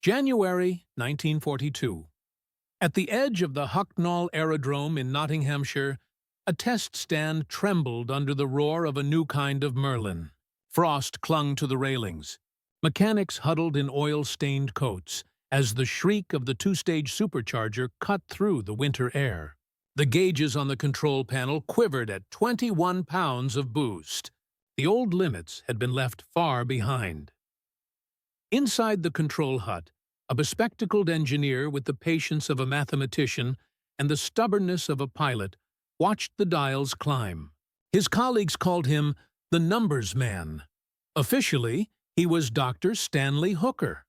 January 1942. At the edge of the Hucknall Aerodrome in Nottinghamshire, a test stand trembled under the roar of a new kind of Merlin. Frost clung to the railings. Mechanics huddled in oil-stained coats as the shriek of the two-stage supercharger cut through the winter air. The gauges on the control panel quivered at 21 pounds of boost. The old limits had been left far behind. Inside the control hut, a bespectacled engineer with the patience of a mathematician and the stubbornness of a pilot watched the dials climb. His colleagues called him the numbers man. Officially, he was Dr. Stanley Hooker,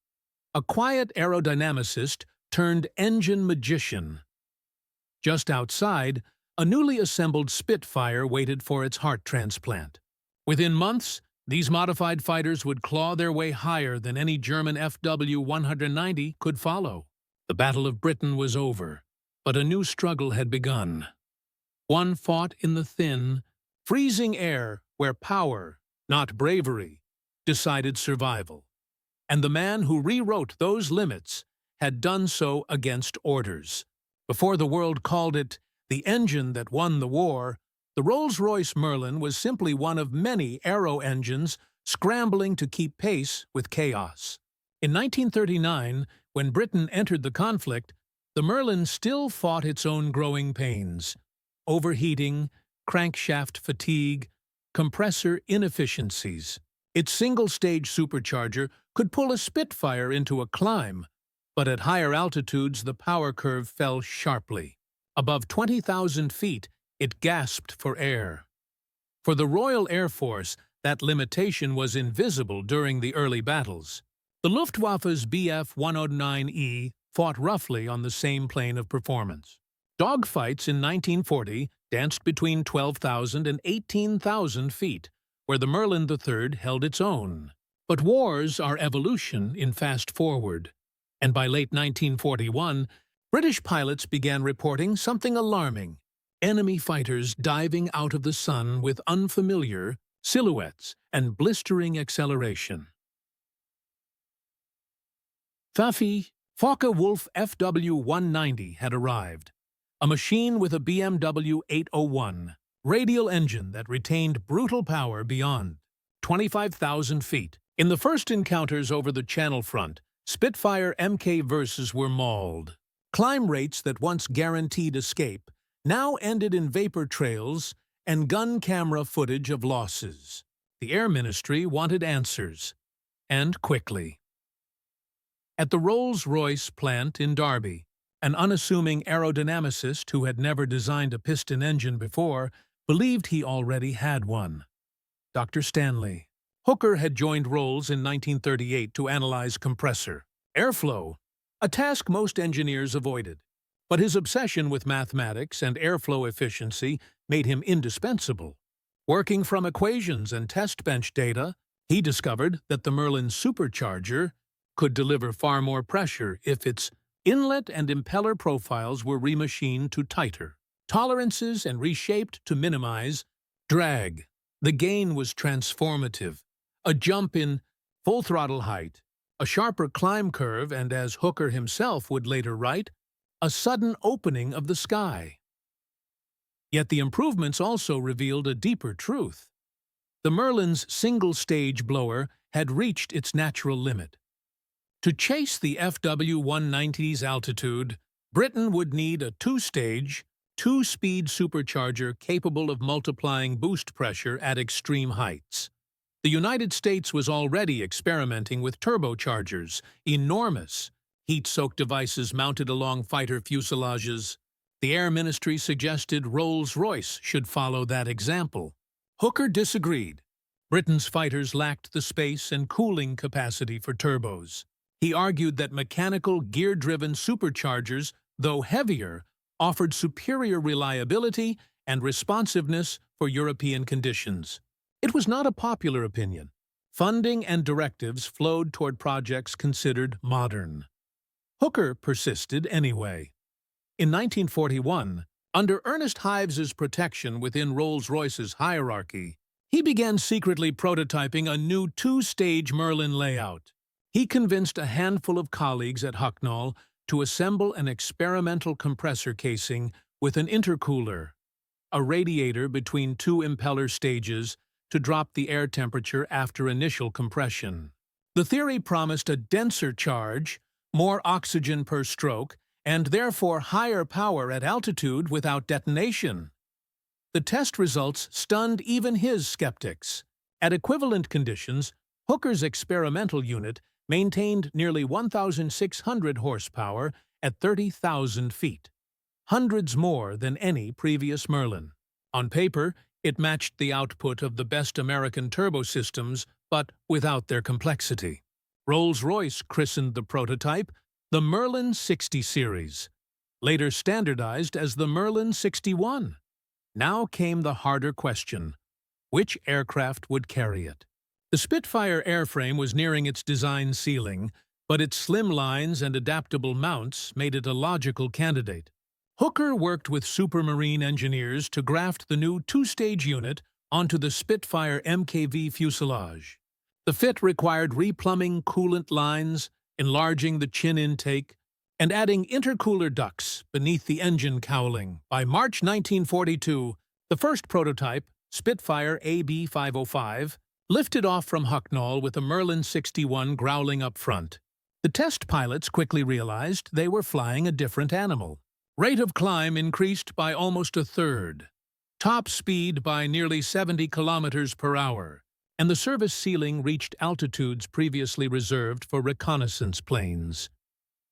a quiet aerodynamicist turned engine magician. Just outside, a newly assembled Spitfire waited for its heart transplant. Within months, these modified fighters would claw their way higher than any German FW-190 could follow. The Battle of Britain was over, but a new struggle had begun. One fought in the thin, freezing air where power, not bravery, decided survival. And the man who rewrote those limits had done so against orders. Before the world called it the engine that won the war, the Rolls-Royce Merlin was simply one of many aero engines scrambling to keep pace with chaos. In 1939, when Britain entered the conflict, the Merlin still fought its own growing pains: overheating, crankshaft fatigue, compressor inefficiencies. Its single-stage supercharger could pull a Spitfire into a climb, but at higher altitudes the power curve fell sharply. Above 20,000 feet, it gasped for air. For the Royal Air Force, that limitation was invisible during the early battles. The Luftwaffe's Bf-109E fought roughly on the same plane of performance. Dogfights in 1940 danced between 12,000 and 18,000 feet, where the Merlin III held its own. But wars are evolution in fast-forward, and by late 1941, British pilots began reporting something alarming: enemy fighters diving out of the sun with unfamiliar silhouettes and blistering acceleration. Focke-Wulf FW-190 had arrived, a machine with a BMW 801 radial engine that retained brutal power beyond 25,000 feet. In the first encounters over the Channel front, Spitfire Mk verses were mauled. Climb rates that once guaranteed escape now ended in vapor trails and gun camera footage of losses. The Air Ministry wanted answers, and quickly. At the Rolls-Royce plant in Derby, an unassuming aerodynamicist who had never designed a piston engine before believed he already had one. Dr. Stanley Hooker had joined Rolls in 1938 to analyze compressor airflow, a task most engineers avoided. But his obsession with mathematics and airflow efficiency made him indispensable. Working from equations and test bench data, he discovered that the Merlin supercharger could deliver far more pressure if its inlet and impeller profiles were remachined to tighter tolerances and reshaped to minimize drag. The gain was transformative: a jump in full throttle height, a sharper climb curve, and, as Hooker himself would later write, a sudden opening of the sky. Yet the improvements also revealed a deeper truth. The Merlin's single-stage blower had reached its natural limit. To chase the FW-190's altitude, Britain would need a two-stage, two-speed supercharger capable of multiplying boost pressure at extreme heights. The United States was already experimenting with turbochargers, enormous heat-soaked devices mounted along fighter fuselages. The Air Ministry suggested Rolls-Royce should follow that example. Hooker disagreed. Britain's fighters lacked the space and cooling capacity for turbos. He argued that mechanical, gear-driven superchargers, though heavier, offered superior reliability and responsiveness for European conditions. It was not a popular opinion. Funding and directives flowed toward projects considered modern. Hooker persisted anyway. In 1941, under Ernest Hives's protection within Rolls-Royce's hierarchy, he began secretly prototyping a new two-stage Merlin layout. He convinced a handful of colleagues at Hucknall to assemble an experimental compressor casing with an intercooler, a radiator between two impeller stages to drop the air temperature after initial compression. The theory promised a denser charge, more oxygen per stroke, and therefore higher power at altitude without detonation. The test results stunned even his skeptics. At equivalent conditions, Hooker's experimental unit maintained nearly 1,600 horsepower at 30,000 feet, hundreds more than any previous Merlin. On paper, it matched the output of the best American turbo systems, but without their complexity. Rolls-Royce christened the prototype the Merlin 60 series, later standardized as the Merlin 61. Now came the harder question: which aircraft would carry it? The Spitfire airframe was nearing its design ceiling, but its slim lines and adaptable mounts made it a logical candidate. Hooker worked with Supermarine engineers to graft the new two-stage unit onto the Spitfire MKV fuselage. The fit required replumbing coolant lines, enlarging the chin intake, and adding intercooler ducts beneath the engine cowling. By March 1942, the first prototype, Spitfire AB505, lifted off from Hucknall with a Merlin 61 growling up front. The test pilots quickly realized they were flying a different animal. Rate of climb increased by almost a third, top speed by nearly 70 kilometers per hour, and the service ceiling reached altitudes previously reserved for reconnaissance planes.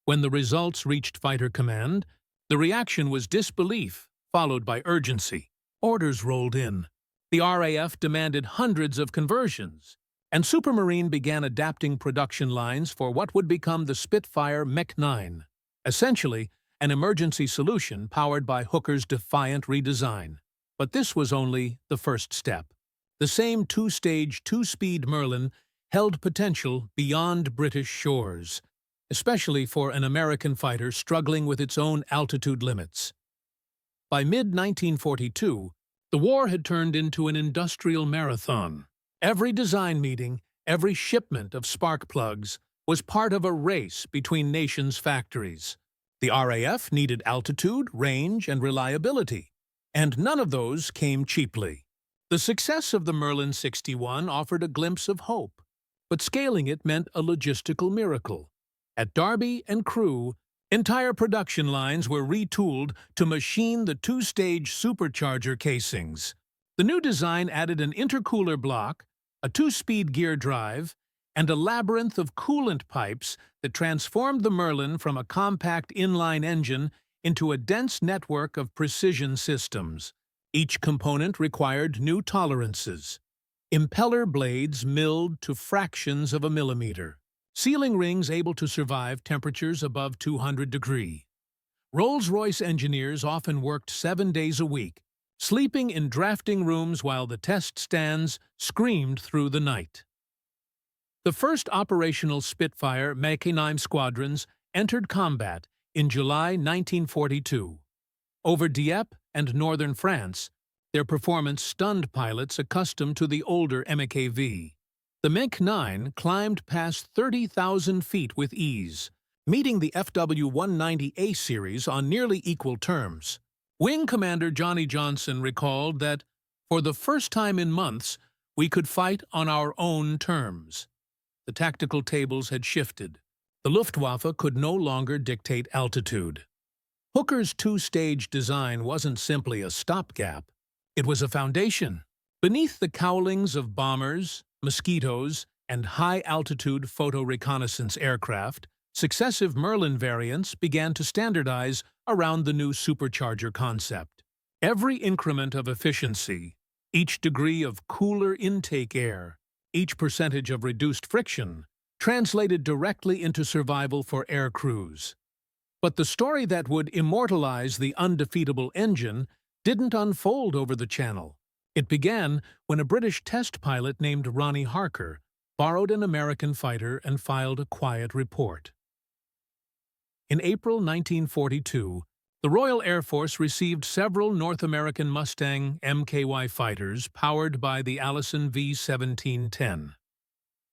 When the results reached Fighter Command, the reaction was disbelief, followed by urgency. Orders rolled in. The RAF demanded hundreds of conversions, and Supermarine began adapting production lines for what would become the Spitfire Mech 9, essentially an emergency solution powered by Hooker's Defiant redesign. But this was only the first step. The same two-stage, two-speed Merlin held potential beyond British shores, especially for an American fighter struggling with its own altitude limits. By mid-1942, the war had turned into an industrial marathon. Every design meeting, every shipment of spark plugs was part of a race between nations' factories. The RAF needed altitude, range, and reliability, and none of those came cheaply. The success of the Merlin 61 offered a glimpse of hope, but scaling it meant a logistical miracle. At Derby and Crewe, entire production lines were retooled to machine the two-stage supercharger casings. The new design added an intercooler block, a two-speed gear drive, and a labyrinth of coolant pipes that transformed the Merlin from a compact inline engine into a dense network of precision systems. Each component required new tolerances. Impeller blades milled to fractions of a millimeter. Sealing rings able to survive temperatures above 200 degrees. Rolls-Royce engineers often worked 7 days a week, sleeping in drafting rooms while the test stands screamed through the night. The first operational Spitfire Mach 9 squadrons entered combat in July 1942. Over Dieppe and northern France, their performance stunned pilots accustomed to the older MKV. The Mach 9 climbed past 30,000 feet with ease, meeting the FW-190A series on nearly equal terms. Wing Commander Johnny Johnson recalled that, for the first time in months, we could fight on our own terms. The tactical tables had shifted. The Luftwaffe could no longer dictate altitude. Hooker's two-stage design wasn't simply a stopgap. It was a foundation. Beneath the cowlings of bombers, mosquitoes, and high-altitude photo-reconnaissance aircraft, successive Merlin variants began to standardize around the new supercharger concept. Every increment of efficiency, each degree of cooler intake air, each percentage of reduced friction, translated directly into survival for air crews. But the story that would immortalize the Undefeatable engine didn't unfold over the Channel. It began when a British test pilot named Ronnie Harker borrowed an American fighter and filed a quiet report. In April 1942, the Royal Air Force received several North American Mustang Mky fighters powered by the Allison V-1710.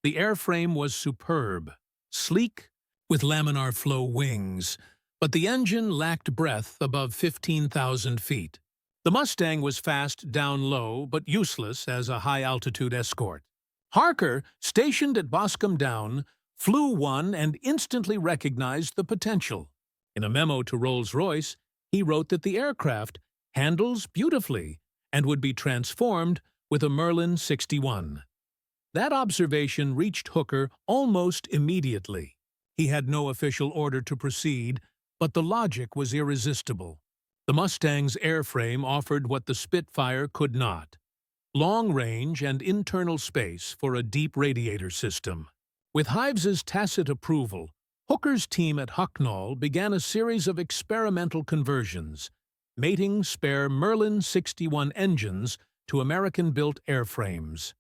The airframe was superb, sleek, with laminar flow wings, but the engine lacked breadth above 15,000 feet. The Mustang was fast down low, but useless as a high-altitude escort. Harker, stationed at Boscombe Down, flew one and instantly recognized the potential. In a memo to Rolls-Royce, he wrote that the aircraft handles beautifully and would be transformed with a Merlin 61. That observation reached Hooker almost immediately. He had no official order to proceed, but the logic was irresistible. The Mustang's airframe offered what the Spitfire could not: long range and internal space for a deep radiator system. With Hives's tacit approval, Hooker's team at Hucknall began a series of experimental conversions, mating spare Merlin 61 engines to American-built airframes.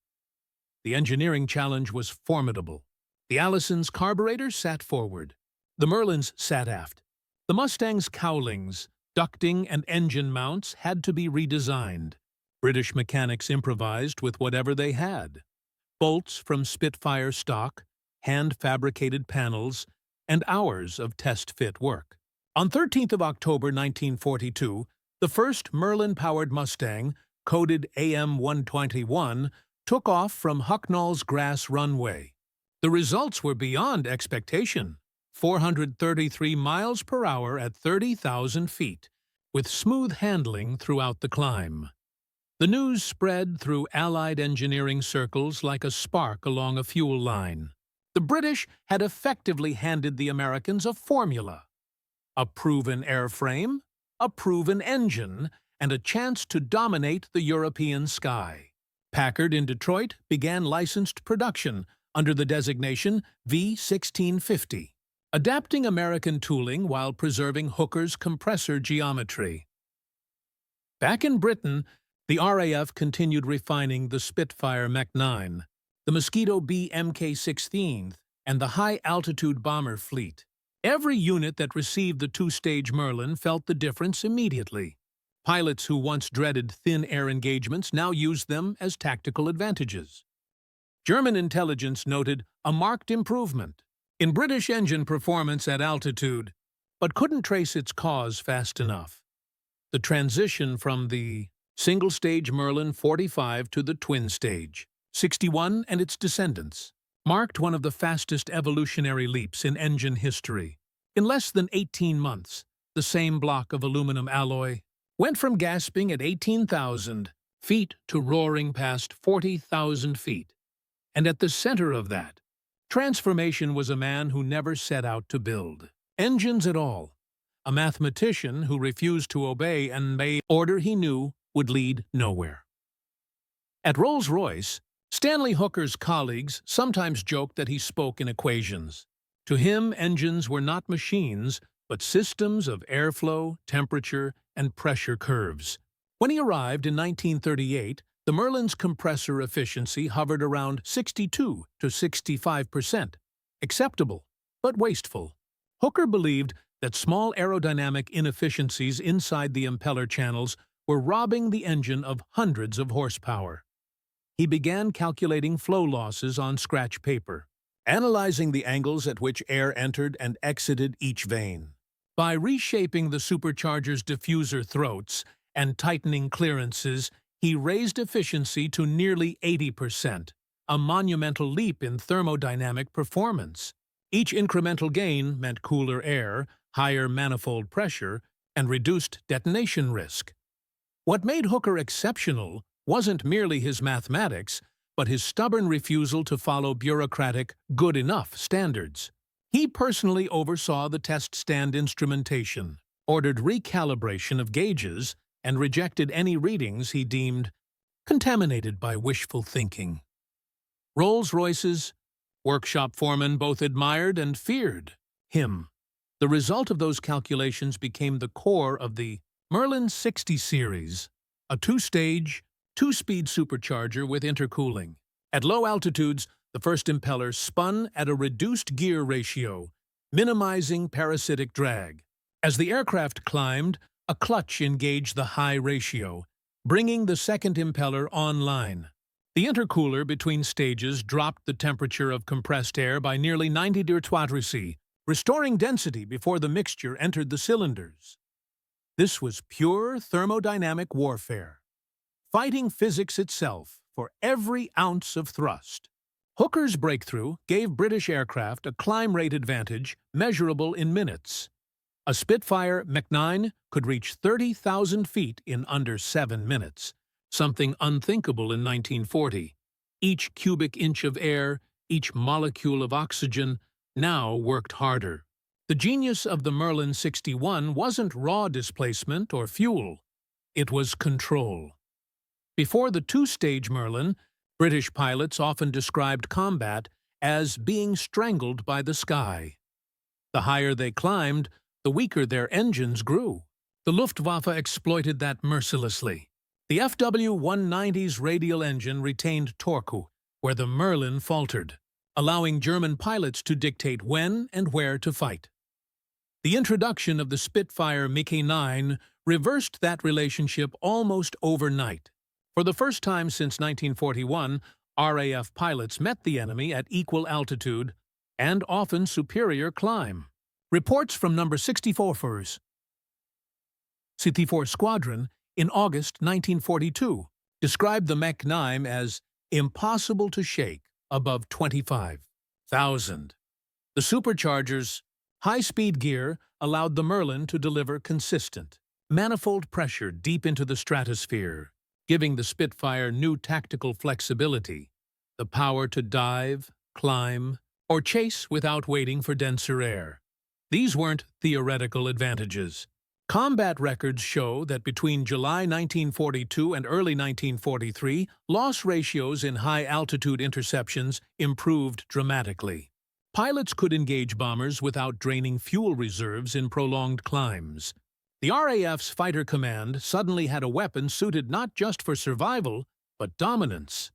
The engineering challenge was formidable. The Allison's carburetor sat forward. The Merlin's sat aft. The Mustang's cowlings, ducting, and engine mounts had to be redesigned. British mechanics improvised with whatever they had: bolts from Spitfire stock, hand-fabricated panels, and hours of test-fit work. On 13th of October 1942, the first Merlin-powered Mustang, coded AM-121, took off from Hucknall's grass runway. The results were beyond expectation: 433 miles per hour at 30,000 feet, with smooth handling throughout the climb. The news spread through Allied engineering circles like a spark along a fuel line. The British had effectively handed the Americans a formula: a proven airframe, a proven engine, and a chance to dominate the European sky. Packard in Detroit began licensed production under the designation V1650, adapting American tooling while preserving Hooker's compressor geometry. Back in Britain, the RAF continued refining the Spitfire Mach 9, the Mosquito B Mk16, and the high-altitude bomber fleet. Every unit that received the two-stage Merlin felt the difference immediately. Pilots who once dreaded thin air engagements now used them as tactical advantages. German intelligence noted a marked improvement in British engine performance at altitude, but couldn't trace its cause fast enough. The transition from the single-stage Merlin 45 to the twin-stage 61 and its descendants marked one of the fastest evolutionary leaps in engine history. In less than 18 months, the same block of aluminum alloy went from gasping at 18,000 feet to roaring past 40,000 feet. And at the center of that transformation was a man who never set out to build engines at all, a mathematician who refused to obey an order he knew would lead nowhere. At Rolls-Royce, Stanley Hooker's colleagues sometimes joked that he spoke in equations. To him, engines were not machines, but systems of airflow, temperature, and pressure curves. When he arrived in 1938, the Merlin's compressor efficiency hovered around 62 to 65%, acceptable, but wasteful. Hooker believed that small aerodynamic inefficiencies inside the impeller channels were robbing the engine of hundreds of horsepower. He began calculating flow losses on scratch paper, analyzing the angles at which air entered and exited each vane. By reshaping the supercharger's diffuser throats and tightening clearances, he raised efficiency to nearly 80%, a monumental leap in thermodynamic performance. Each incremental gain meant cooler air, higher manifold pressure, and reduced detonation risk. What made Hooker exceptional wasn't merely his mathematics, but his stubborn refusal to follow bureaucratic good enough standards. He personally oversaw the test stand instrumentation, ordered recalibration of gauges, and rejected any readings he deemed contaminated by wishful thinking. Rolls-Royce's workshop foremen both admired and feared him. The result of those calculations became the core of the Merlin 60 series, a two-stage, two-speed supercharger with intercooling. At low altitudes, the first impeller spun at a reduced gear ratio, minimizing parasitic drag. As the aircraft climbed, a clutch engaged the high ratio, bringing the second impeller online. The intercooler between stages dropped the temperature of compressed air by nearly 90 degrees C, restoring density before the mixture entered the cylinders. This was pure thermodynamic warfare, fighting physics itself for every ounce of thrust. Hooker's breakthrough gave British aircraft a climb rate advantage measurable in minutes. A Spitfire Mach 9 could reach 30,000 feet in under 7 minutes, something unthinkable in 1940. Each cubic inch of air, each molecule of oxygen, now worked harder. The genius of the Merlin 61 wasn't raw displacement or fuel. It was control. Before the two-stage Merlin, British pilots often described combat as being strangled by the sky. The higher they climbed, the weaker their engines grew. The Luftwaffe exploited that mercilessly. The FW-190's radial engine retained torque, where the Merlin faltered, allowing German pilots to dictate when and where to fight. The introduction of the Spitfire Mach 9 reversed that relationship almost overnight. For the first time since 1941, RAF pilots met the enemy at equal altitude and often superior climb. Reports from No. 64's Squadron in August 1942 described the Mach 9 as impossible to shake above 25,000. The supercharger's high-speed gear allowed the Merlin to deliver consistent, manifold pressure deep into the stratosphere, giving the Spitfire new tactical flexibility, the power to dive, climb, or chase without waiting for denser air. These weren't theoretical advantages. Combat records show that between July 1942 and early 1943, loss ratios in high-altitude interceptions improved dramatically. Pilots could engage bombers without draining fuel reserves in prolonged climbs. The RAF's fighter command suddenly had a weapon suited not just for survival, but dominance.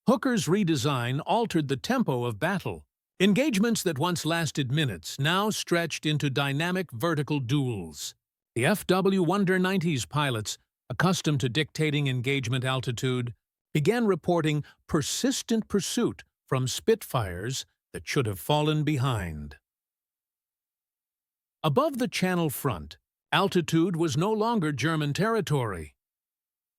Hooker's redesign altered the tempo of battle. Engagements that once lasted minutes now stretched into dynamic vertical duels. The FW-190's pilots, accustomed to dictating engagement altitude, began reporting persistent pursuit from Spitfires that should have fallen behind. Above the Channel front, altitude was no longer German territory.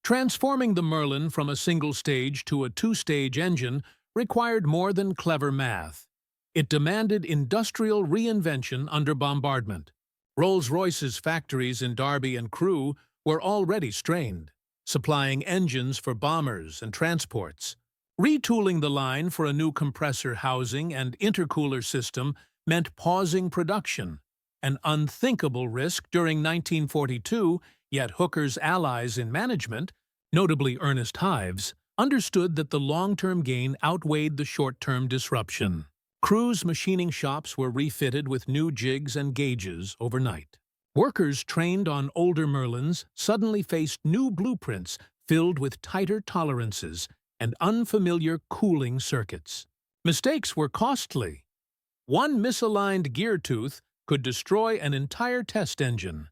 Transforming the Merlin from a single stage to a two-stage engine required more than clever math. It demanded industrial reinvention under bombardment. Rolls-Royce's factories in Derby and Crewe were already strained, supplying engines for bombers and transports. Retooling the line for a new compressor housing and intercooler system meant pausing production, an unthinkable risk during 1942, yet Hooker's allies in management, notably Ernest Hives, understood that the long-term gain outweighed the short-term disruption. Crewe's machining shops were refitted with new jigs and gauges overnight. Workers trained on older Merlins suddenly faced new blueprints filled with tighter tolerances and unfamiliar cooling circuits. Mistakes were costly. One misaligned gear tooth could destroy an entire test engine.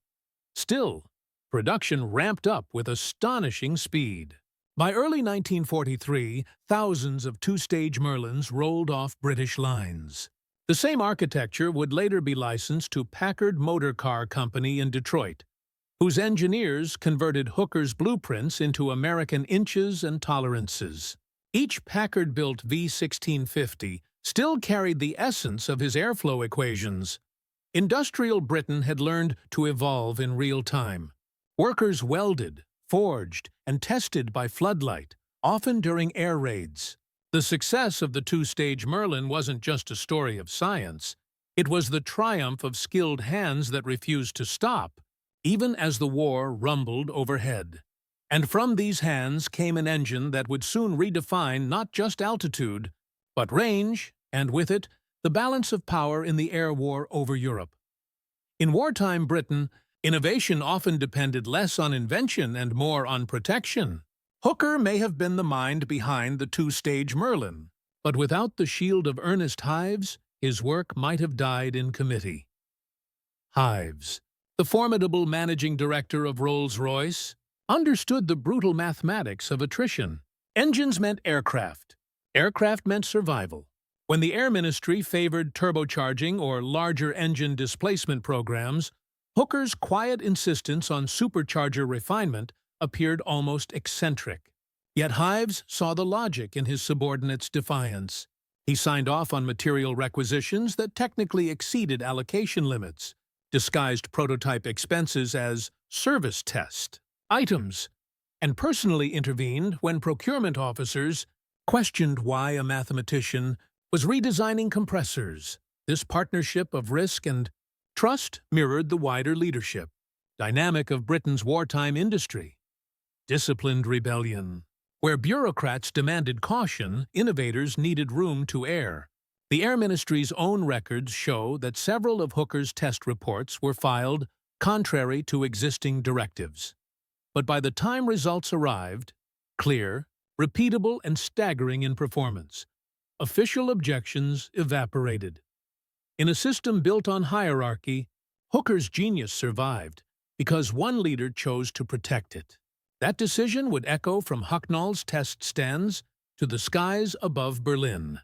Still, production ramped up with astonishing speed. By early 1943, thousands of two-stage Merlins rolled off British lines. The same architecture would later be licensed to Packard Motor Car Company in Detroit, whose engineers converted Hooker's blueprints into American inches and tolerances. Each Packard-built V1650 still carried the essence of his airflow equations. Industrial Britain had learned to evolve in real time. Workers welded, forged, and tested by floodlight, often during air raids. The success of the two-stage Merlin wasn't just a story of science. It was the triumph of skilled hands that refused to stop, even as the war rumbled overhead. And from these hands came an engine that would soon redefine not just altitude, but range, and with it, the balance of power in the air war over Europe. In wartime Britain, innovation often depended less on invention and more on protection. Hooker may have been the mind behind the two-stage Merlin, but without the shield of Ernest Hives, his work might have died in committee. Hives, the formidable managing director of Rolls-Royce, understood the brutal mathematics of attrition. Engines meant aircraft. Aircraft meant survival. When the Air Ministry favored turbocharging or larger engine displacement programs, Hooker's quiet insistence on supercharger refinement appeared almost eccentric. Yet Hives saw the logic in his subordinates' defiance. He signed off on material requisitions that technically exceeded allocation limits, disguised prototype expenses as service test items, and personally intervened when procurement officers questioned why a mathematician was redesigning compressors. This partnership of risk and trust mirrored the wider leadership dynamic of Britain's wartime industry. Disciplined rebellion. Where bureaucrats demanded caution, innovators needed room to err. The Air Ministry's own records show that several of Hooker's test reports were filed contrary to existing directives. But by the time results arrived, clear, repeatable, and staggering in performance, official objections evaporated. In a system built on hierarchy, Hooker's genius survived because one leader chose to protect it. That decision would echo from Hucknall's test stands to the skies above Berlin.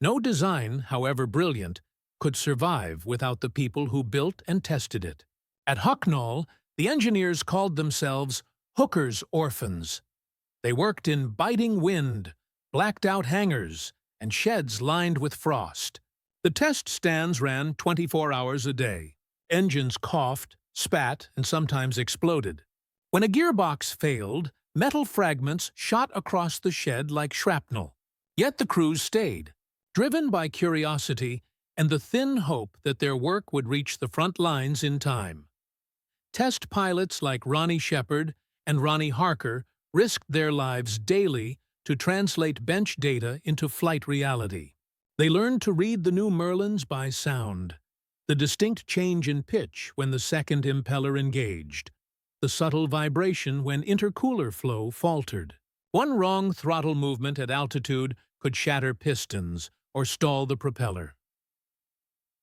No design, however brilliant, could survive without the people who built and tested it. At Hucknall, the engineers called themselves Hooker's orphans. They worked in biting wind, blacked-out hangars, and sheds lined with frost. The test stands ran 24 hours a day. Engines coughed, spat, and sometimes exploded. When a gearbox failed, metal fragments shot across the shed like shrapnel. Yet the crews stayed, driven by curiosity and the thin hope that their work would reach the front lines in time. Test pilots like Ronnie Shepard and Ronnie Harker risked their lives daily to translate bench data into flight reality. They learned to read the new Merlins by sound, the distinct change in pitch when the second impeller engaged, the subtle vibration when intercooler flow faltered. One wrong throttle movement at altitude could shatter pistons or stall the propeller.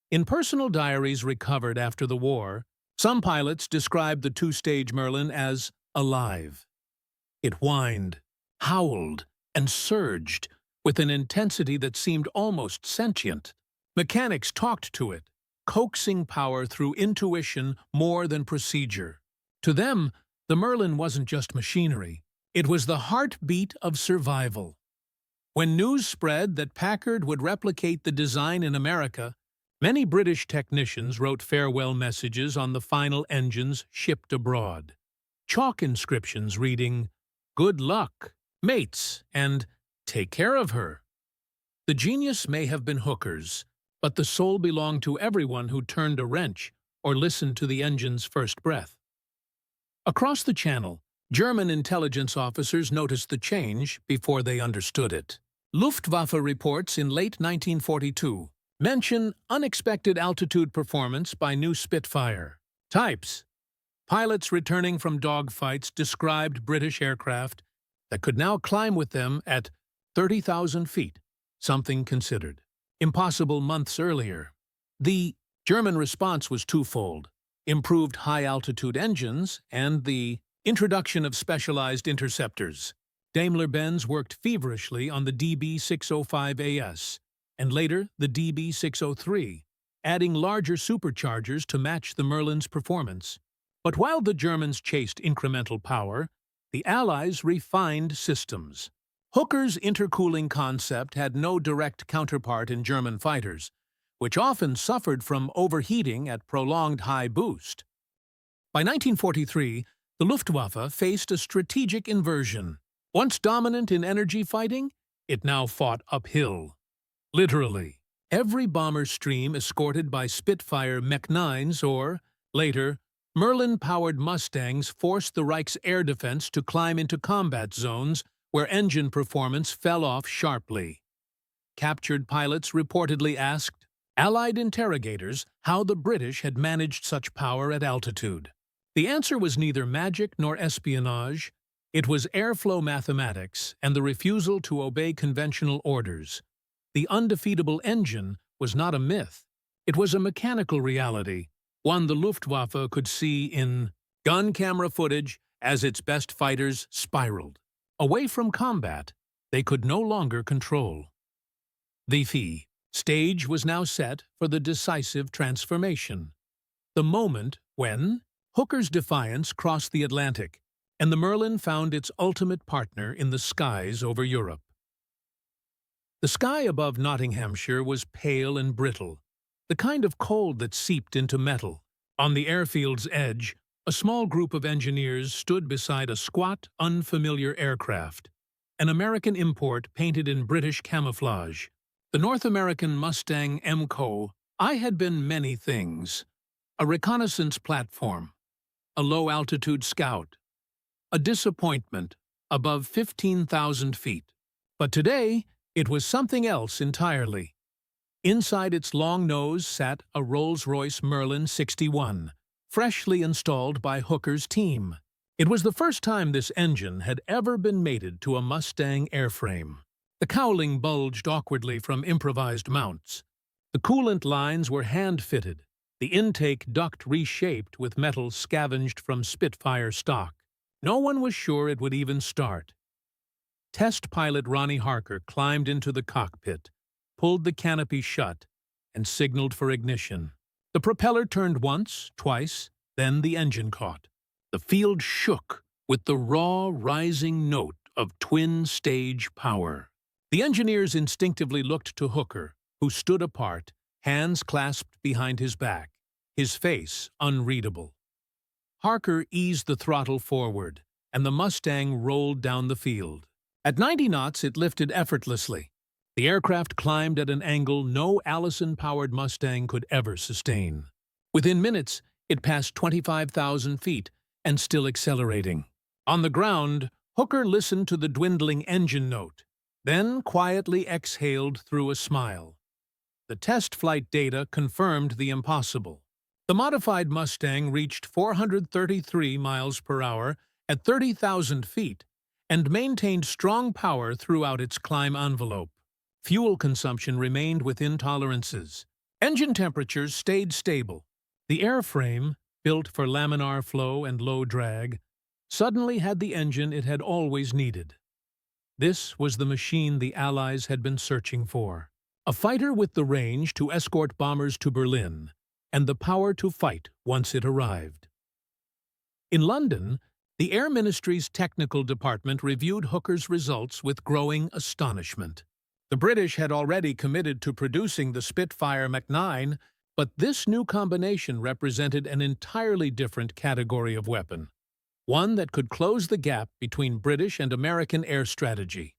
In personal diaries recovered after the war, some pilots described the two-stage Merlin as alive. It whined, howled, and surged with an intensity that seemed almost sentient. Mechanics talked to it, coaxing power through intuition more than procedure. To them, the Merlin wasn't just machinery. It was the heartbeat of survival. When news spread that Packard would replicate the design in America, many British technicians wrote farewell messages on the final engines shipped abroad. Chalk inscriptions reading, "Good luck, mates," and "Take care of her." The genius may have been Hooker's, but the soul belonged to everyone who turned a wrench or listened to the engine's first breath. Across the Channel, German intelligence officers noticed the change before they understood it. Luftwaffe reports in late 1942 mention unexpected altitude performance by new Spitfire types. Pilots returning from dogfights described British aircraft that could now climb with them at 30,000 feet, something considered impossible months earlier. The German response was twofold: improved high-altitude engines and the introduction of specialized interceptors. Daimler-Benz worked feverishly on the DB605AS, and later the DB603, adding larger superchargers to match the Merlin's performance. But while the Germans chased incremental power, the Allies refined systems. Hooker's intercooling concept had no direct counterpart in German fighters, which often suffered from overheating at prolonged high boost. By 1943, the Luftwaffe faced a strategic inversion. Once dominant in energy fighting, it now fought uphill. Literally, every bomber stream escorted by Spitfire Mach 9s or, later, Merlin-powered Mustangs forced the Reich's air defense to climb into combat zones where engine performance fell off sharply. Captured pilots reportedly asked Allied interrogators how the British had managed such power at altitude. The answer was neither magic nor espionage. It was airflow mathematics and the refusal to obey conventional orders. The undefeatable engine was not a myth. It was a mechanical reality, one the Luftwaffe could see in gun camera footage as its best fighters spiraled. away from combat they could no longer control. The stage was now set for the decisive transformation, the moment when Hooker's Defiance crossed the Atlantic and the Merlin found its ultimate partner in the skies over Europe. The sky above Nottinghamshire was pale and brittle, the kind of cold that seeped into metal. On the airfield's edge, a small group of engineers stood beside a squat, unfamiliar aircraft, an American import painted in British camouflage. The North American Mustang MCO. I had been many things: a reconnaissance platform, a low-altitude scout, a disappointment above 15,000 feet. But today, it was something else entirely. Inside its long nose sat a Rolls-Royce Merlin 61, freshly installed by Hooker's team. It was the first time this engine had ever been mated to a Mustang airframe. The cowling bulged awkwardly from improvised mounts. The coolant lines were hand-fitted, the intake duct reshaped with metal scavenged from Spitfire stock. No one was sure it would even start. Test pilot Ronnie Harker climbed into the cockpit, pulled the canopy shut, and signaled for ignition. The propeller turned once, twice, then the engine caught. The field shook with the raw, rising note of twin-stage power. The engineers instinctively looked to Hooker, who stood apart, hands clasped behind his back, his face unreadable. Harker eased the throttle forward, and the Mustang rolled down the field. At 90 knots, it lifted effortlessly. The aircraft climbed at an angle no Allison-powered Mustang could ever sustain. Within minutes, it passed 25,000 feet and still accelerating. On the ground, Hooker listened to the dwindling engine note, then quietly exhaled through a smile. The test flight data confirmed the impossible. The modified Mustang reached 433 miles per hour at 30,000 feet and maintained strong power throughout its climb envelope. Fuel consumption remained within tolerances. Engine temperatures stayed stable. The airframe, built for laminar flow and low drag, suddenly had the engine it had always needed. This was the machine the Allies had been searching for. A fighter with the range to escort bombers to Berlin, and the power to fight once it arrived. In London, the Air Ministry's technical department reviewed Hooker's results with growing astonishment. The British had already committed to producing the Spitfire Mach 9, but this new combination represented an entirely different category of weapon, one that could close the gap between British and American air strategy.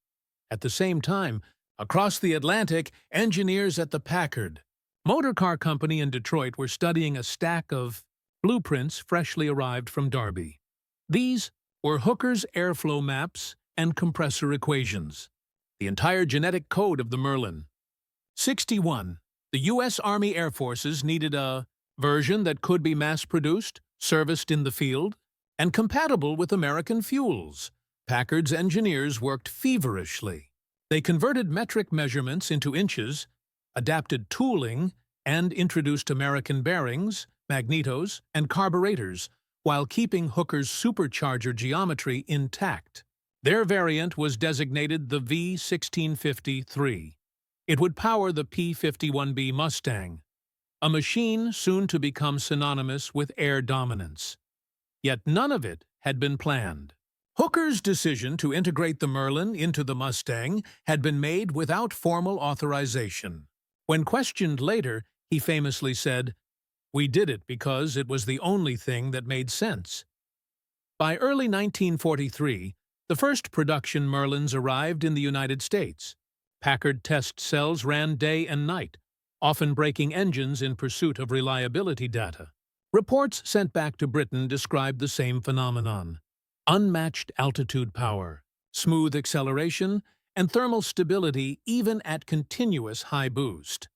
At the same time, across the Atlantic, engineers at the Packard Motor Car Company in Detroit were studying a stack of blueprints freshly arrived from Derby. These were Hooker's airflow maps and compressor equations, the entire genetic code of the Merlin. 61. The U.S. Army Air Forces needed a version that could be mass-produced, serviced in the field, and compatible with American fuels. Packard's engineers worked feverishly. They converted metric measurements into inches, adapted tooling, and introduced American bearings, magnetos, and carburetors, while keeping Hooker's supercharger geometry intact. Their variant was designated the V1650-3. It would power the P-51B Mustang, a machine soon to become synonymous with air dominance. Yet none of it had been planned. Hooker's decision to integrate the Merlin into the Mustang had been made without formal authorization. When questioned later, he famously said, "We did it because it was the only thing that made sense." By early 1943, the first production Merlins arrived in the United States. Packard test cells ran day and night, often breaking engines in pursuit of reliability data. Reports sent back to Britain described the same phenomenon: unmatched altitude power, smooth acceleration, and thermal stability even at continuous high boost.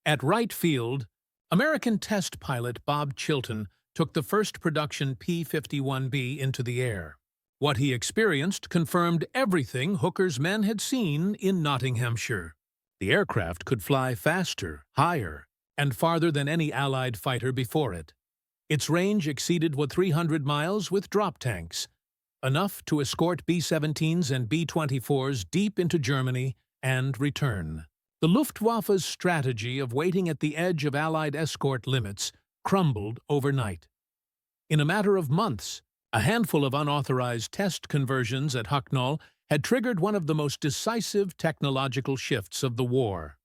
At Wright Field, American test pilot Bob Chilton took the first production P-51B into the air. What he experienced confirmed everything Hooker's men had seen in Nottinghamshire. The aircraft could fly faster, higher, and farther than any Allied fighter before it. Its range exceeded 300 miles with drop tanks, enough to escort B-17s and B-24s deep into Germany and return. The Luftwaffe's strategy of waiting at the edge of Allied escort limits crumbled overnight. In a matter of months, a handful of unauthorized test conversions at Hucknall had triggered one of the most decisive technological shifts of the war.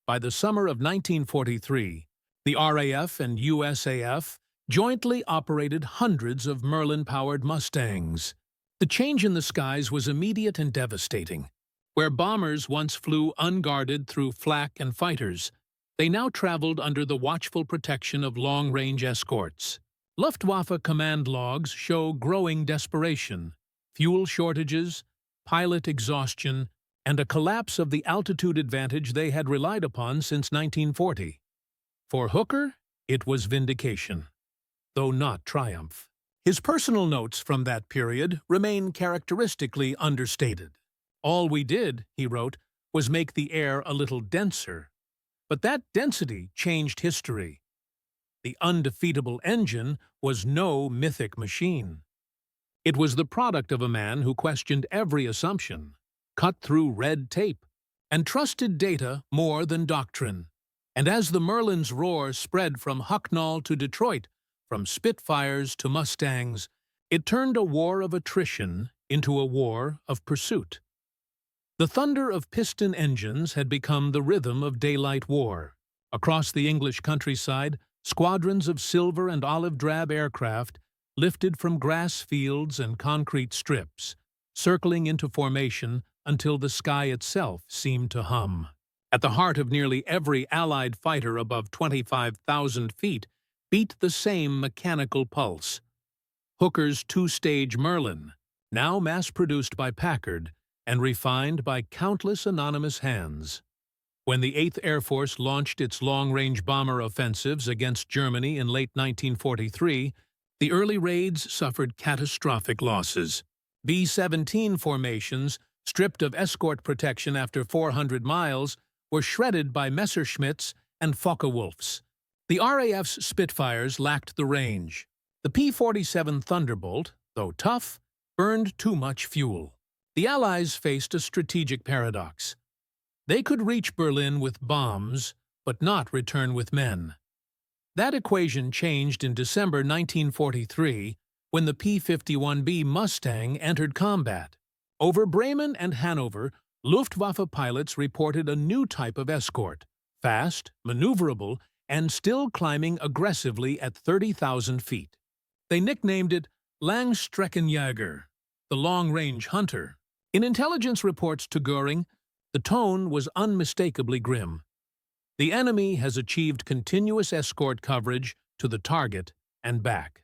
By the summer of 1943, the RAF and USAF jointly operated hundreds of Merlin-powered Mustangs. The change in the skies was immediate and devastating. Where bombers once flew unguarded through flak and fighters, they now traveled under the watchful protection of long-range escorts. Luftwaffe command logs show growing desperation, fuel shortages, pilot exhaustion, and a collapse of the altitude advantage they had relied upon since 1940. For Hooker, it was vindication, though not triumph. His personal notes from that period remain characteristically understated. "All we did," he wrote, "was make the air a little denser. But that density changed history. The Undefeatable engine was no mythic machine. It was the product of a man who questioned every assumption, cut through red tape, and trusted data more than doctrine. And as the Merlin's roar spread from Hucknall to Detroit, from Spitfires to Mustangs, it turned a war of attrition into a war of pursuit. The thunder of piston engines had become the rhythm of daylight war. Across the English countryside, squadrons of silver and olive-drab aircraft lifted from grass fields and concrete strips, circling into formation until the sky itself seemed to hum. At the heart of nearly every Allied fighter above 25,000 feet beat the same mechanical pulse. Hooker's two-stage Merlin, now mass-produced by Packard and refined by countless anonymous hands. When the 8th Air Force launched its long-range bomber offensives against Germany in late 1943, the early raids suffered catastrophic losses. B-17 formations, stripped of escort protection after 400 miles, were shredded by Messerschmitts and Focke-Wulfs. The RAF's Spitfires lacked the range. The P-47 Thunderbolt, though tough, burned too much fuel. The Allies faced a strategic paradox. They could reach Berlin with bombs, but not return with men. That equation changed in December 1943 when the P-51B Mustang entered combat. Over Bremen and Hanover, Luftwaffe pilots reported a new type of escort, fast, maneuverable, and still climbing aggressively at 30,000 feet. They nicknamed it Langstreckenjäger, the long-range hunter. In intelligence reports to Göring, the tone was unmistakably grim. The enemy has achieved continuous escort coverage to the target and back.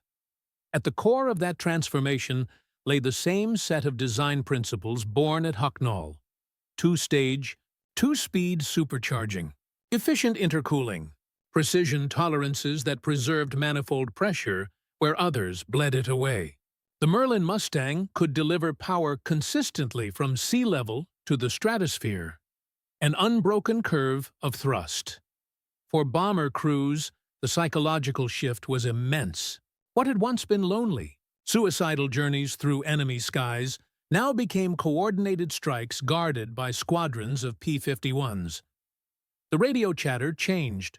At the core of that transformation lay the same set of design principles born at Hucknall: two-stage, two-speed supercharging, efficient intercooling, precision tolerances that preserved manifold pressure where others bled it away. The Merlin Mustang could deliver power consistently from sea level to the stratosphere, an unbroken curve of thrust. For bomber crews, the psychological shift was immense. What had once been lonely, suicidal journeys through enemy skies, now became coordinated strikes guarded by squadrons of P-51s. The radio chatter changed.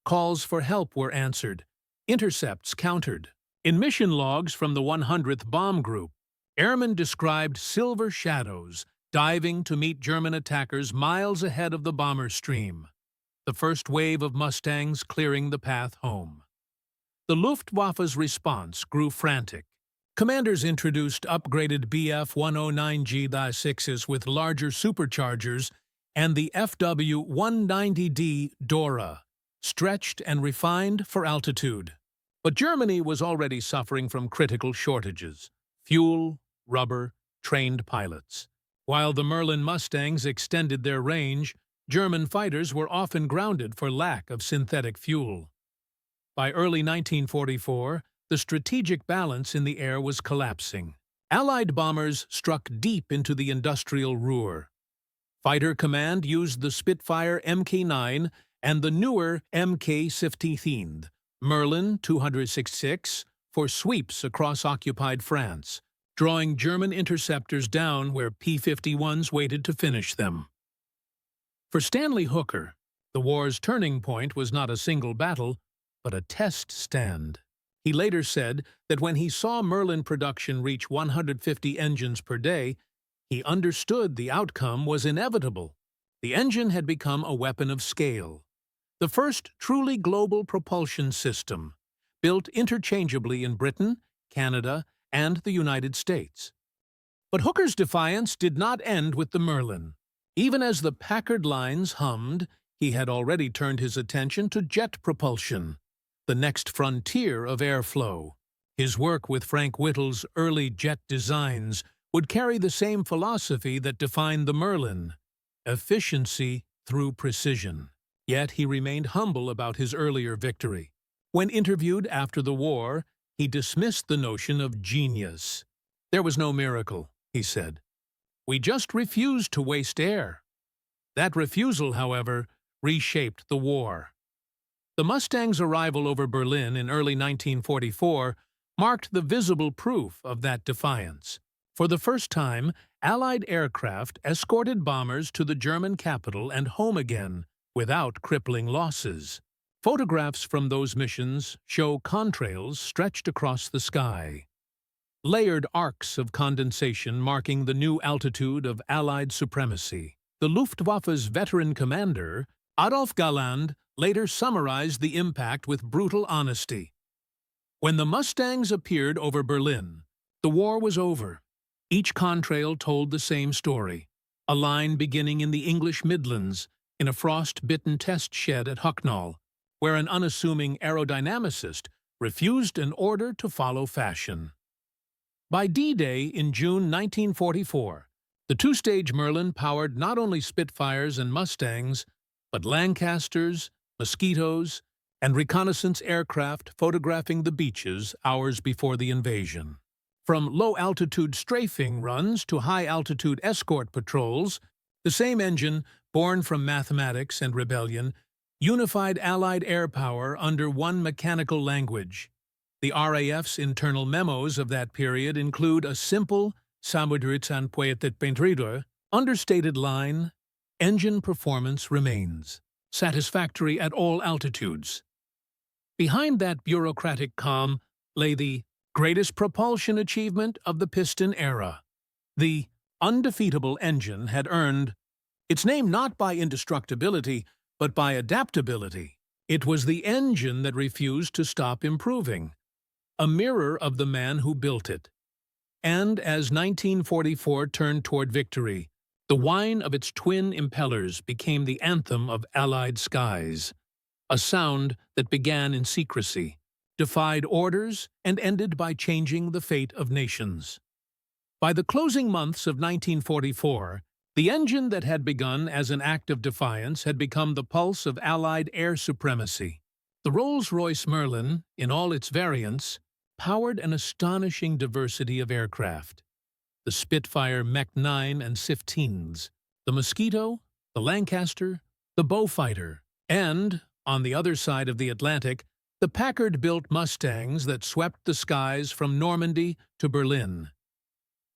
Calls for help were answered, intercepts countered. In mission logs from the 100th Bomb Group, airmen described silver shadows diving to meet German attackers miles ahead of the bomber stream, the first wave of Mustangs clearing the path home. The Luftwaffe's response grew frantic. Commanders introduced upgraded Bf-109G-6s with larger superchargers and the FW-190D Dora, stretched and refined for altitude. But Germany was already suffering from critical shortages: fuel, rubber, trained pilots. While the Merlin Mustangs extended their range, German fighters were often grounded for lack of synthetic fuel. By early 1944, the strategic balance in the air was collapsing. Allied bombers struck deep into the industrial Ruhr. Fighter Command used the Spitfire Mk9 and the newer Mk-15, Merlin 266, for sweeps across occupied France, drawing German interceptors down where P-51s waited to finish them. For Stanley Hooker, the war's turning point was not a single battle, but a test stand. He later said that when he saw Merlin production reach 150 engines per day, he understood the outcome was inevitable. The engine had become a weapon of scale, the first truly global propulsion system, built interchangeably in Britain, Canada, and the United States. But Hooker's defiance did not end with the Merlin. Even as the Packard lines hummed, he had already turned his attention to jet propulsion, the next frontier of airflow. His work with Frank Whittle's early jet designs would carry the same philosophy that defined the Merlin: efficiency through precision. Yet he remained humble about his earlier victory. When interviewed after the war, he dismissed the notion of genius. "There was no miracle," he said. "We just refused to waste air." That refusal, however, reshaped the war. The Mustang's arrival over Berlin in early 1944 marked the visible proof of that defiance. For the first time, Allied aircraft escorted bombers to the German capital and home again without crippling losses. Photographs from those missions show contrails stretched across the sky, layered arcs of condensation marking the new altitude of Allied supremacy. The Luftwaffe's veteran commander, Adolf Galland, later summarized the impact with brutal honesty. When the Mustangs appeared over Berlin, the war was over. Each contrail told the same story, a line beginning in the English Midlands, in a frost-bitten test shed at Hucknall, where an unassuming aerodynamicist refused an order to follow fashion. By D-Day in June 1944, the two-stage Merlin powered not only Spitfires and Mustangs, but Lancasters, Mosquitoes, and reconnaissance aircraft photographing the beaches hours before the invasion. From low-altitude strafing runs to high-altitude escort patrols, the same engine, born from mathematics and rebellion, unified Allied air power under one mechanical language. The RAF's internal memos of that period include a simple, "Samudritsan poetet pentridur," understated line, "Engine performance remains satisfactory at all altitudes." Behind that bureaucratic calm lay the greatest propulsion achievement of the piston era. The Undefeatable engine had earned its name not by indestructibility, but by adaptability. It was the engine that refused to stop improving, a mirror of the man who built it. And as 1944 turned toward victory, the whine of its twin impellers became the anthem of Allied skies, a sound that began in secrecy, defied orders, and ended by changing the fate of nations. By the closing months of 1944, the engine that had begun as an act of defiance had become the pulse of Allied air supremacy. The Rolls-Royce Merlin, in all its variants, powered an astonishing diversity of aircraft. The Spitfire Mach 9 and SIF-10s, the Mosquito, the Lancaster, the Beaufighter, and, on the other side of the Atlantic, the Packard-built Mustangs that swept the skies from Normandy to Berlin.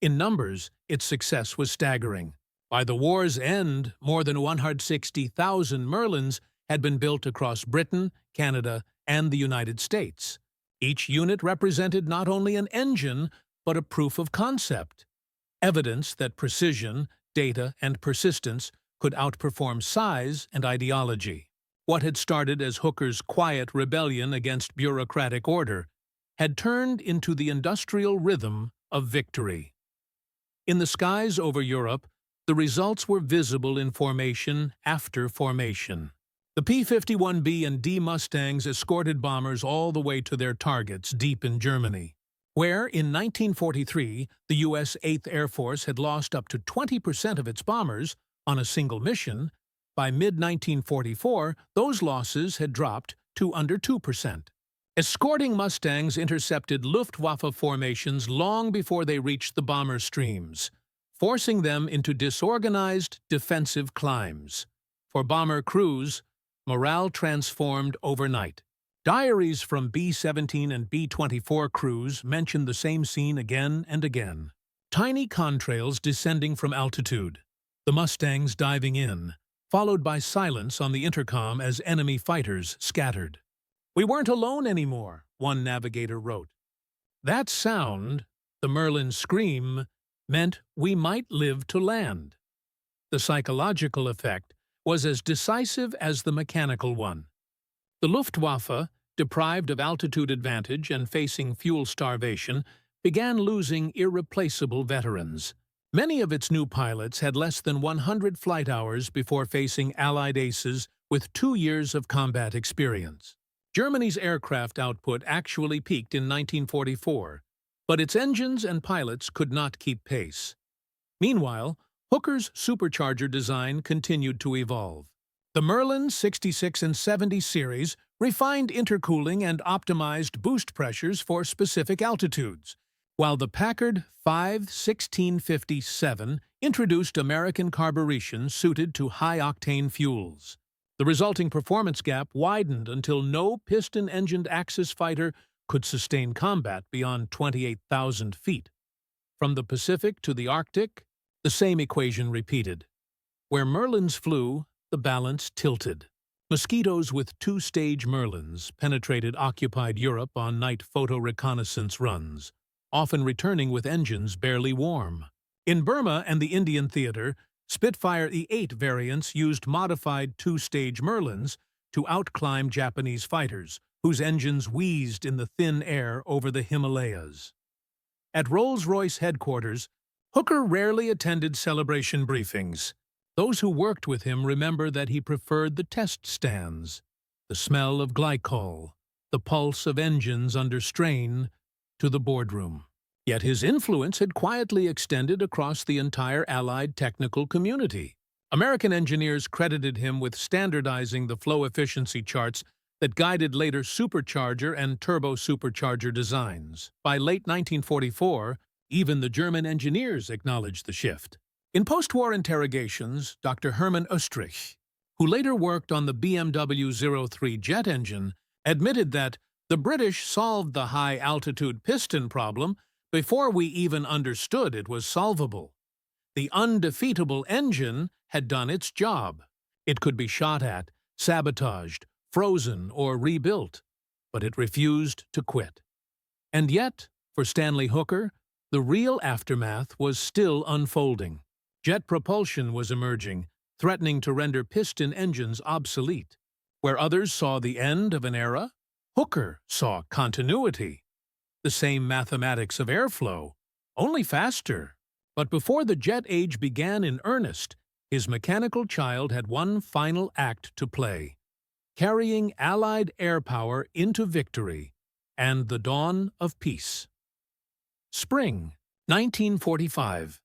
In numbers, its success was staggering. By the war's end, more than 160,000 Merlins had been built across Britain, Canada, and the United States. Each unit represented not only an engine, but a proof of concept, evidence that precision, data, and persistence could outperform size and ideology. What had started as Hooker's quiet rebellion against bureaucratic order had turned into the industrial rhythm of victory. In the skies over Europe, the results were visible in formation after formation. The P-51B and D Mustangs escorted bombers all the way to their targets deep in Germany, where, in 1943, the U.S. 8th Air Force had lost up to 20% of its bombers on a single mission. By mid-1944, those losses had dropped to under 2%. Escorting Mustangs intercepted Luftwaffe formations long before they reached the bomber streams, forcing them into disorganized defensive climbs. For bomber crews, morale transformed overnight. Diaries from B-17 and B-24 crews mention the same scene again and again. Tiny contrails descending from altitude, the Mustangs diving in, followed by silence on the intercom as enemy fighters scattered. "We weren't alone anymore," one navigator wrote. That sound, the Merlin's scream, meant we might live to land. The psychological effect was as decisive as the mechanical one. The Luftwaffe, deprived of altitude advantage and facing fuel starvation, began losing irreplaceable veterans. Many of its new pilots had less than 100 flight hours before facing Allied aces with 2 years of combat experience. Germany's aircraft output actually peaked in 1944, but its engines and pilots could not keep pace. Meanwhile, Hooker's supercharger design continued to evolve. The Merlin 66 and 70 series refined intercooling and optimized boost pressures for specific altitudes, while the Packard 5-1657 introduced American carburation suited to high-octane fuels. The resulting performance gap widened until no piston-engined Axis fighter could sustain combat beyond 28,000 feet. From the Pacific to the Arctic, the same equation repeated. Where Merlins flew, the balance tilted. Mosquitoes with two-stage Merlins penetrated occupied Europe on night photo reconnaissance runs, often returning with engines barely warm. In Burma and the Indian theater, Spitfire E-8 variants used modified two-stage Merlins to outclimb Japanese fighters, whose engines wheezed in the thin air over the Himalayas. At Rolls-Royce headquarters, Hooker rarely attended celebration briefings. Those who worked with him remember that he preferred the test stands, the smell of glycol, the pulse of engines under strain, to the boardroom. Yet his influence had quietly extended across the entire Allied technical community. American engineers credited him with standardizing the flow efficiency charts that guided later supercharger and turbo-supercharger designs. By late 1944, even the German engineers acknowledged the shift. In post-war interrogations, Dr. Hermann Oestrich, who later worked on the BMW 03 jet engine, admitted that the British solved the high-altitude piston problem before we even understood it was solvable. The Undefeatable engine had done its job. It could be shot at, sabotaged, frozen, or rebuilt, but it refused to quit. And yet, for Stanley Hooker, the real aftermath was still unfolding. Jet propulsion was emerging, threatening to render piston engines obsolete. Where others saw the end of an era, Hooker saw continuity. The same mathematics of airflow, only faster. But before the jet age began in earnest, his mechanical child had one final act to play, carrying Allied air power into victory and the dawn of peace. Spring 1945.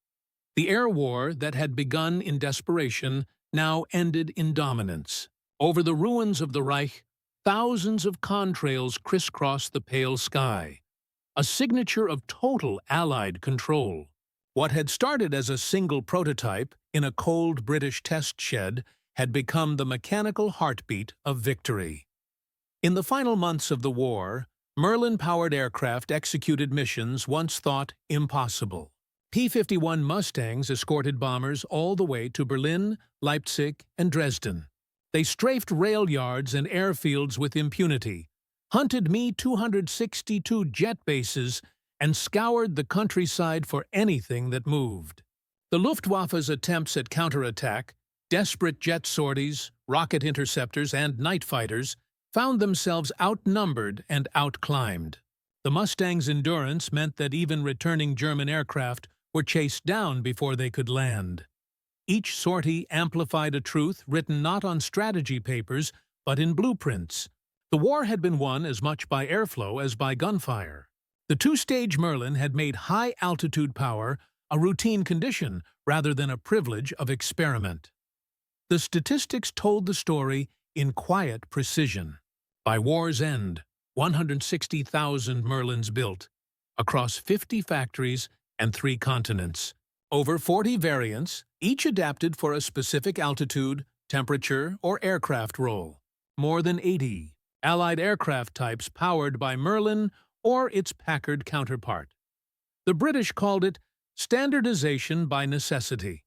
The air war that had begun in desperation now ended in dominance. Over the ruins of the Reich, thousands of contrails crisscrossed the pale sky, a signature of total Allied control. What had started as a single prototype in a cold British test shed had become the mechanical heartbeat of victory. In the final months of the war, Merlin-powered aircraft executed missions once thought impossible. P-51 Mustangs escorted bombers all the way to Berlin, Leipzig, and Dresden. They strafed rail yards and airfields with impunity, hunted Me-262 jet bases, and scoured the countryside for anything that moved. The Luftwaffe's attempts at counterattack, desperate jet sorties, rocket interceptors, and night fighters found themselves outnumbered and outclimbed. The Mustang's endurance meant that even returning German aircraft were chased down before they could land. Each sortie amplified a truth written not on strategy papers, but in blueprints. The war had been won as much by airflow as by gunfire. The two-stage Merlin had made high-altitude power a routine condition rather than a privilege of experiment. The statistics told the story in quiet precision. By war's end, 160,000 Merlins built, across 50 factories and 3 continents. Over 40 variants, each adapted for a specific altitude, temperature, or aircraft role. More than 80 Allied aircraft types powered by Merlin or its Packard counterpart. The British called it standardization by necessity.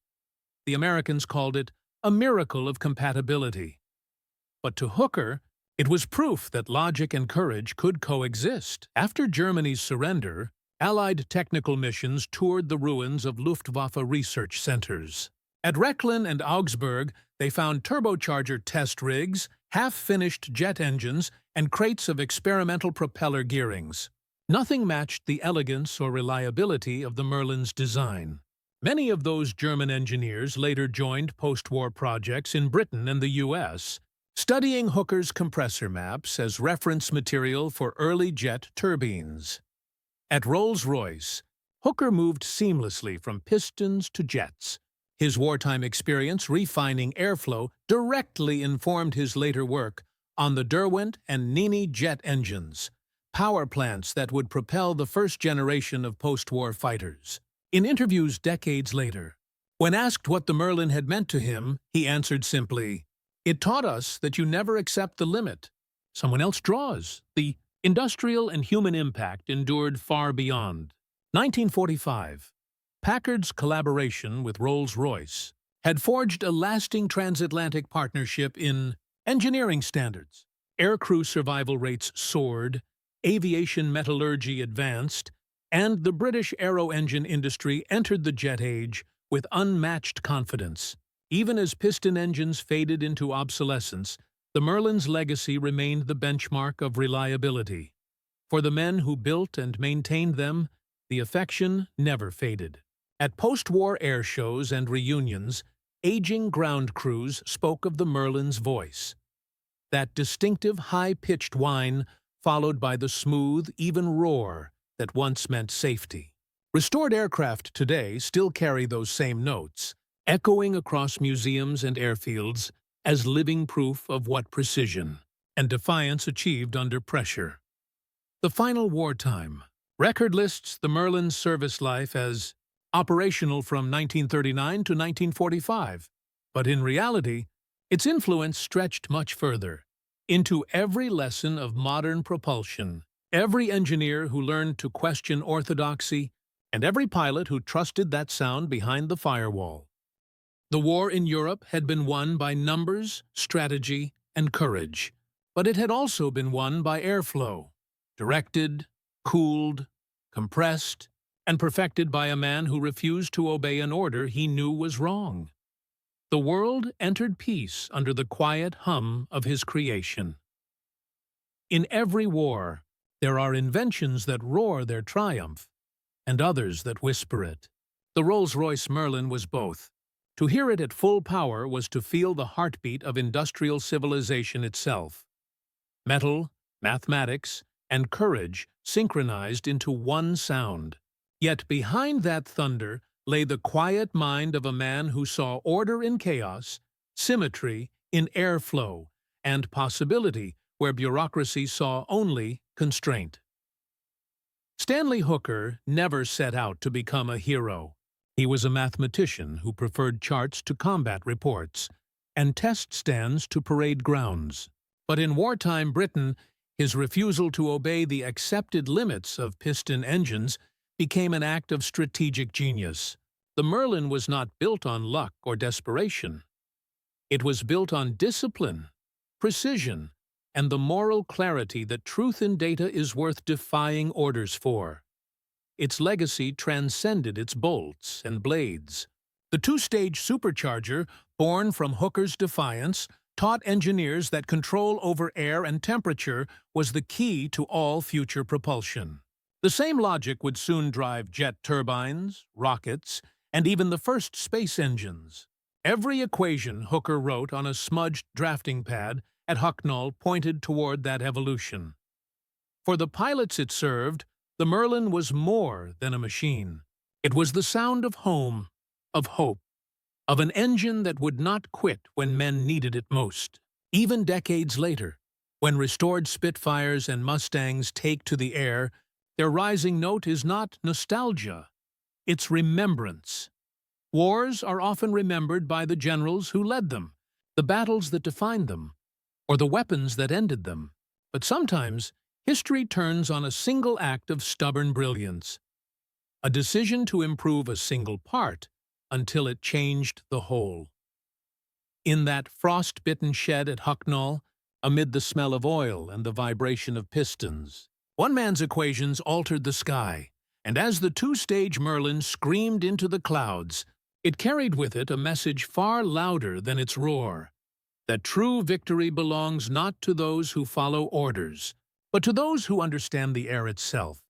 The Americans called it a miracle of compatibility. But to Hooker, it was proof that logic and courage could coexist. After Germany's surrender, Allied technical missions toured the ruins of Luftwaffe research centers. At Rechlin and Augsburg, they found turbocharger test rigs, half-finished jet engines, and crates of experimental propeller gearings. Nothing matched the elegance or reliability of the Merlin's design. Many of those German engineers later joined post-war projects in Britain and the U.S., studying Hooker's compressor maps as reference material for early jet turbines. At Rolls-Royce, Hooker moved seamlessly from pistons to jets. His wartime experience refining airflow directly informed his later work on the Derwent and Nini jet engines, power plants that would propel the first generation of post-war fighters. In interviews decades later, when asked what the Merlin had meant to him, he answered simply, "It taught us that you never accept the limit. Someone else draws." The industrial and human impact endured far beyond. 1945. Packard's collaboration with Rolls-Royce had forged a lasting transatlantic partnership in engineering standards. Aircrew survival rates soared, aviation metallurgy advanced, and the British aero-engine industry entered the jet age with unmatched confidence. Even as piston engines faded into obsolescence, the Merlin's legacy remained the benchmark of reliability. For the men who built and maintained them, the affection never faded. At post-war air shows and reunions, aging ground crews spoke of the Merlin's voice. That distinctive high-pitched whine followed by the smooth, even roar that once meant safety. Restored aircraft today still carry those same notes, echoing across museums and airfields as living proof of what precision and defiance achieved under pressure. The final wartime. Record lists the Merlin's service life as operational from 1939 to 1945, but in reality, its influence stretched much further, into every lesson of modern propulsion, every engineer who learned to question orthodoxy, and every pilot who trusted that sound behind the firewall. The war in Europe had been won by numbers, strategy, and courage, but it had also been won by airflow, directed, cooled, compressed, and perfected by a man who refused to obey an order he knew was wrong. The world entered peace under the quiet hum of his creation. In every war, there are inventions that roar their triumph, and others that whisper it. The Rolls-Royce Merlin was both. To hear it at full power was to feel the heartbeat of industrial civilization itself. Metal, mathematics, and courage synchronized into one sound. Yet behind that thunder lay the quiet mind of a man who saw order in chaos, symmetry in airflow, and possibility where bureaucracy saw only constraint. Stanley Hooker never set out to become a hero. He was a mathematician who preferred charts to combat reports, and test stands to parade grounds. But in wartime Britain, his refusal to obey the accepted limits of piston engines became an act of strategic genius. The Merlin was not built on luck or desperation. It was built on discipline, precision, and the moral clarity that truth in data is worth defying orders for. Its legacy transcended its bolts and blades. The two-stage supercharger, born from Hooker's defiance, taught engineers that control over air and temperature was the key to all future propulsion. The same logic would soon drive jet turbines, rockets, and even the first space engines. Every equation Hooker wrote on a smudged drafting pad at Hucknall pointed toward that evolution. For the pilots it served, the Merlin was more than a machine. It was the sound of home, of hope, of an engine that would not quit when men needed it most. Even decades later, when restored Spitfires and Mustangs take to the air, their rising note is not nostalgia, it's remembrance. Wars are often remembered by the generals who led them, the battles that defined them, or the weapons that ended them. But sometimes, history turns on a single act of stubborn brilliance, a decision to improve a single part until it changed the whole. In that frost-bitten shed at Hucknall, amid the smell of oil and the vibration of pistons, one man's equations altered the sky, and as the two-stage Merlin screamed into the clouds, it carried with it a message far louder than its roar, that true victory belongs not to those who follow orders, but to those who understand the air itself.